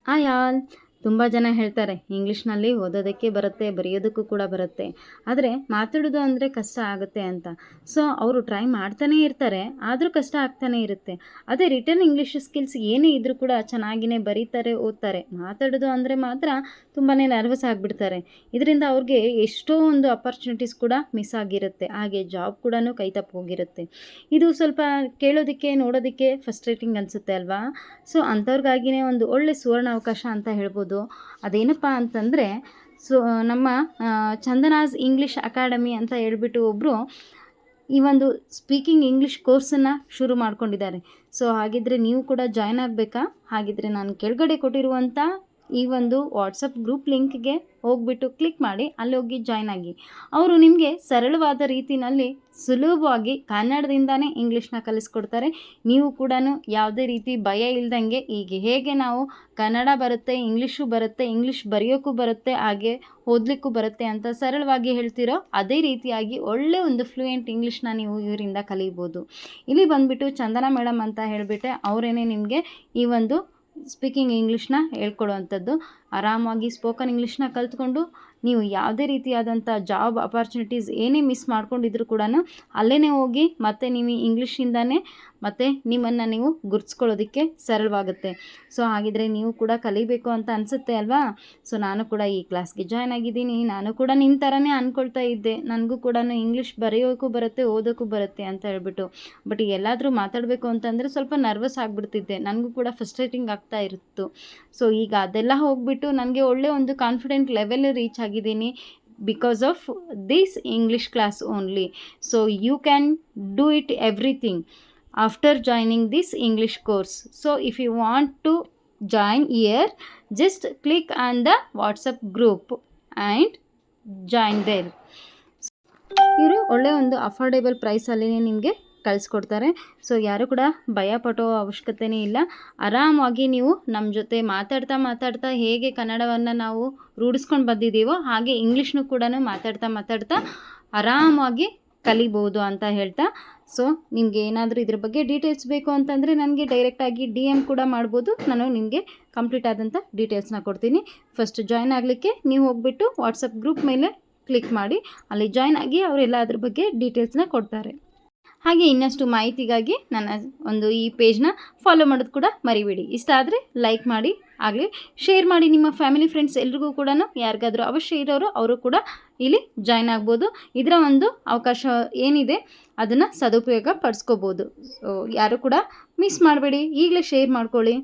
Hi all. ತುಂಬ ಜನ ಹೇಳ್ತಾರೆ ಇಂಗ್ಲೀಷ್ನಲ್ಲಿ ಓದೋದಕ್ಕೆ ಬರುತ್ತೆ, ಬರೆಯೋದಕ್ಕೂ ಕೂಡ ಬರುತ್ತೆ, ಆದರೆ ಮಾತಾಡೋದು ಅಂದರೆ ಕಷ್ಟ ಆಗುತ್ತೆ ಅಂತ. ಸೊ ಅವರು ಟ್ರೈ ಮಾಡ್ತಾನೇ ಇರ್ತಾರೆ, ಆದರೂ ಕಷ್ಟ ಆಗ್ತಾನೇ ಇರುತ್ತೆ. ಅದೇ ರಿಟರ್ನ್ ಇಂಗ್ಲೀಷ್ ಸ್ಕಿಲ್ಸ್ ಏನೇ ಇದ್ದರೂ ಕೂಡ ಚೆನ್ನಾಗಿಯೇ ಬರೀತಾರೆ, ಓದ್ತಾರೆ. ಮಾತಾಡೋದು ಅಂದರೆ ಮಾತ್ರ ತುಂಬಾ ನರ್ವಸ್ ಆಗಿಬಿಡ್ತಾರೆ. ಇದರಿಂದ ಅವ್ರಿಗೆ ಎಷ್ಟೋ ಒಂದು ಅಪರ್ಚುನಿಟೀಸ್ ಕೂಡ ಮಿಸ್ ಆಗಿರುತ್ತೆ, ಹಾಗೆ ಜಾಬ್ ಕೂಡ ಕೈ ತಪ್ಪಿ ಹೋಗಿರುತ್ತೆ. ಇದು ಸ್ವಲ್ಪ ಕೇಳೋದಕ್ಕೆ ನೋಡೋದಕ್ಕೆ ಫ್ರಸ್ಟ್ರೇಟಿಂಗ್ ಅನಿಸುತ್ತೆ ಅಲ್ವಾ? ಸೊ ಅಂಥವ್ರಿಗಾಗಿಯೇ ಒಂದು ಒಳ್ಳೆ ಸುವರ್ಣ ಅವಕಾಶ ಅಂತ ಹೇಳ್ಬೋದು. ಅದೇನಪ್ಪ ಅಂತಂದರೆ, ನಮ್ಮ ಚಂದನಾಸ್ ಇಂಗ್ಲೀಷ್ ಅಕಾಡೆಮಿ ಅಂತ ಹೇಳ್ಬಿಟ್ಟು ಒಬ್ಬರು ಈ ಒಂದು ಸ್ಪೀಕಿಂಗ್ ಇಂಗ್ಲೀಷ್ ಕೋರ್ಸನ್ನು ಶುರು ಮಾಡ್ಕೊಂಡಿದ್ದಾರೆ. ಸೊ ಹಾಗಿದ್ರೆ ನೀವು ಕೂಡ ಜಾಯ್ನ್ ಆಗಬೇಕಾ? ಹಾಗಿದ್ರೆ ನಾನು ಕೆಳಗಡೆ ಕೊಟ್ಟಿರುವಂಥ ಈ ಒಂದು ವಾಟ್ಸಪ್ ಗ್ರೂಪ್ ಲಿಂಕ್ಗೆ ಹೋಗ್ಬಿಟ್ಟು ಕ್ಲಿಕ್ ಮಾಡಿ ಅಲ್ಲಿ ಹೋಗಿ ಜಾಯ್ನ್ ಆಗಿ. ಅವರು ನಿಮಗೆ ಸರಳವಾದ ರೀತಿಯಲ್ಲಿ ಸುಲಭವಾಗಿ ಕನ್ನಡದಿಂದನೇ ಇಂಗ್ಲೀಷ್ನ ಕಲಿಸ್ಕೊಡ್ತಾರೆ. ನೀವು ಕೂಡ ಯಾವುದೇ ರೀತಿ ಭಯ ಇಲ್ದಂಗೆ ಈಗ ಹೇಗೆ ನಾವು ಕನ್ನಡ ಬರುತ್ತೆ, ಇಂಗ್ಲೀಷು ಬರುತ್ತೆ, ಇಂಗ್ಲೀಷ್ ಬರೆಯೋಕ್ಕೂ ಬರುತ್ತೆ, ಹಾಗೆ ಓದಲಿಕ್ಕೂ ಬರುತ್ತೆ ಅಂತ ಸರಳವಾಗಿ ಹೇಳ್ತಿರೋ ಅದೇ ರೀತಿಯಾಗಿ ಒಳ್ಳೆ ಒಂದು ಫ್ಲೂಯೆಂಟ್ ಇಂಗ್ಲೀಷ್ನ ನೀವು ಇವರಿಂದ ಕಲಿಬೋದು. ಇಲ್ಲಿ ಬಂದುಬಿಟ್ಟು ಚಂದನ ಮೇಡಮ್ ಅಂತ ಹೇಳಿಬಿಟ್ಟೆ ಅವರೇನೆ ನಿಮಗೆ ಈ ಒಂದು ಸ್ಪೀಕಿಂಗ್ ಇಂಗ್ಲೀಷ್ನ ಹೇಳ್ಕೊಡುವಂಥದ್ದು. ಆರಾಮಾಗಿ ಸ್ಪೋಕನ್ ಇಂಗ್ಲೀಷ್ನ ಕಲ್ತ್ಕೊಂಡು ನೀವು ಯಾವುದೇ ರೀತಿಯಾದಂಥ ಜಾಬ್ ಅಪಾರ್ಚುನಿಟೀಸ್ ಏನೇ ಮಿಸ್ ಮಾಡ್ಕೊಂಡಿದ್ರು ಕೂಡ ಅಲ್ಲೇ ಹೋಗಿ ಮತ್ತೆ ನೀವು ಇಂಗ್ಲೀಷಿಂದನೇ ಮತ್ತು ನಿಮ್ಮನ್ನು ನೀವು ಗುರ್ತಿಸ್ಕೊಳ್ಳೋದಕ್ಕೆ ಸರಳವಾಗುತ್ತೆ. ಸೊ ಹಾಗಿದ್ರೆ ನೀವು ಕೂಡ ಕಲಿಬೇಕು ಅಂತ ಅನಿಸುತ್ತೆ ಅಲ್ವಾ? ಸೊ ನಾನು ಕೂಡ ಈ ಕ್ಲಾಸ್ಗೆ ಜಾಯ್ನ್ ಆಗಿದ್ದೀನಿ. ನಾನು ಕೂಡ ನಿಮ್ಮ ಥರನೇ ಅಂದ್ಕೊಳ್ತಾ ಇದ್ದೆ, ನನಗೂ ಕೂಡ ಇಂಗ್ಲೀಷ್ ಬರೆಯೋಕ್ಕೂ ಬರುತ್ತೆ, ಓದೋಕ್ಕೂ ಬರುತ್ತೆ ಅಂತ ಹೇಳ್ಬಿಟ್ಟು. ಬಟ್ ಎಲ್ಲಾದರೂ ಮಾತಾಡಬೇಕು ಅಂತಂದರೆ ಸ್ವಲ್ಪ ನರ್ವಸ್ ಆಗಿಬಿಡ್ತಿದ್ದೆ, ನನಗೂ ಕೂಡ ಫ್ರಸ್ಟ್ರೇಟಿಂಗ್ ಆಗ್ತಾ ಇತ್ತು. ಸೊ ಈಗ ಅದೆಲ್ಲ ಹೋಗಿಬಿಟ್ಟು ನನಗೆ ಒಳ್ಳೆ ಒಂದು ಕಾನ್ಫಿಡೆಂಟ್ ಲೆವೆಲ್ ರೀಚ್ ಆಗಿದ್ದೀನಿ because of this English class only. So you can do it everything after joining this English course. So if you want to join here, just click on the WhatsApp group and join there. ಇವರು ಒಳ್ಳೆ ಒಂದು affordable ಪ್ರೈಸಲ್ಲಿ ನಿಮಗೆ ಕಳಿಸ್ಕೊಡ್ತಾರೆ. So ಯಾರು ಕೂಡ ಭಯ ಪಡೋ ಅವಶ್ಯಕತೆಯೇ ಇಲ್ಲ. ಆರಾಮಾಗಿ ನೀವು ನಮ್ಮ ಜೊತೆ ಮಾತಾಡ್ತಾ ಹೇಗೆ ಕನ್ನಡವನ್ನು ನಾವು ರೂಢಿಸ್ಕೊಂಡು ಬಂದಿದ್ದೀವೋ ಹಾಗೆ ಇಂಗ್ಲೀಷ್ನೂ ಕೂಡ ಮಾತಾಡ್ತಾ ಆರಾಮಾಗಿ ಕಲಿಬೋದು ಅಂತ ಹೇಳ್ತಾ, ಸೊ ನಿಮಗೆ ಏನಾದರೂ ಇದ್ರ ಬಗ್ಗೆ ಡೀಟೇಲ್ಸ್ ಬೇಕು ಅಂತಂದರೆ ನನಗೆ ಡೈರೆಕ್ಟಾಗಿ DM ಕೂಡ ಮಾಡ್ಬೋದು. ನಾನು ನಿಮಗೆ ಕಂಪ್ಲೀಟ್ ಆದಂಥ ಡೀಟೇಲ್ಸ್ನ ಕೊಡ್ತೀನಿ. ಫಸ್ಟ್ ಜಾಯ್ನ್ ಆಗಲಿಕ್ಕೆ ನೀವು ಹೋಗ್ಬಿಟ್ಟು ವಾಟ್ಸಪ್ ಗ್ರೂಪ್ ಮೇಲೆ ಕ್ಲಿಕ್ ಮಾಡಿ ಅಲ್ಲಿ ಜಾಯ್ನ್ ಆಗಿ ಅವರೆಲ್ಲ ಅದ್ರ ಬಗ್ಗೆ ಡೀಟೇಲ್ಸ್ನ ಕೊಡ್ತಾರೆ. ಹಾಗೆ ಇನ್ನಷ್ಟು ಮಾಹಿತಿಗಾಗಿ ನನ್ನ ಒಂದು ಈ ಪೇಜ್ನ ಫಾಲೋ ಮಾಡೋದು ಕೂಡ ಮರಿಬೇಡಿ. ಇಷ್ಟ ಆದರೆ ಲೈಕ್ ಮಾಡಿ, ಆಗಲಿ ಶೇರ್ ಮಾಡಿ ನಿಮ್ಮ ಫ್ಯಾಮಿಲಿ ಫ್ರೆಂಡ್ಸ್ ಎಲ್ರಿಗೂ ಕೂಡ. ಯಾರಿಗಾದರೂ ಅವಶ್ಯ ಇರೋರು ಅವರು ಕೂಡ ಇಲ್ಲಿ ಜಾಯ್ನ್ ಆಗ್ಬೋದು. ಇದರ ಒಂದು ಅವಕಾಶ ಏನಿದೆ ಅದನ್ನು ಸದುಪಯೋಗ ಪಡಿಸ್ಕೋಬೋದು. ಸೊ ಯಾರು ಕೂಡ ಮಿಸ್ ಮಾಡಬೇಡಿ, ಈಗಲೇ ಶೇರ್ ಮಾಡ್ಕೊಳ್ಳಿ.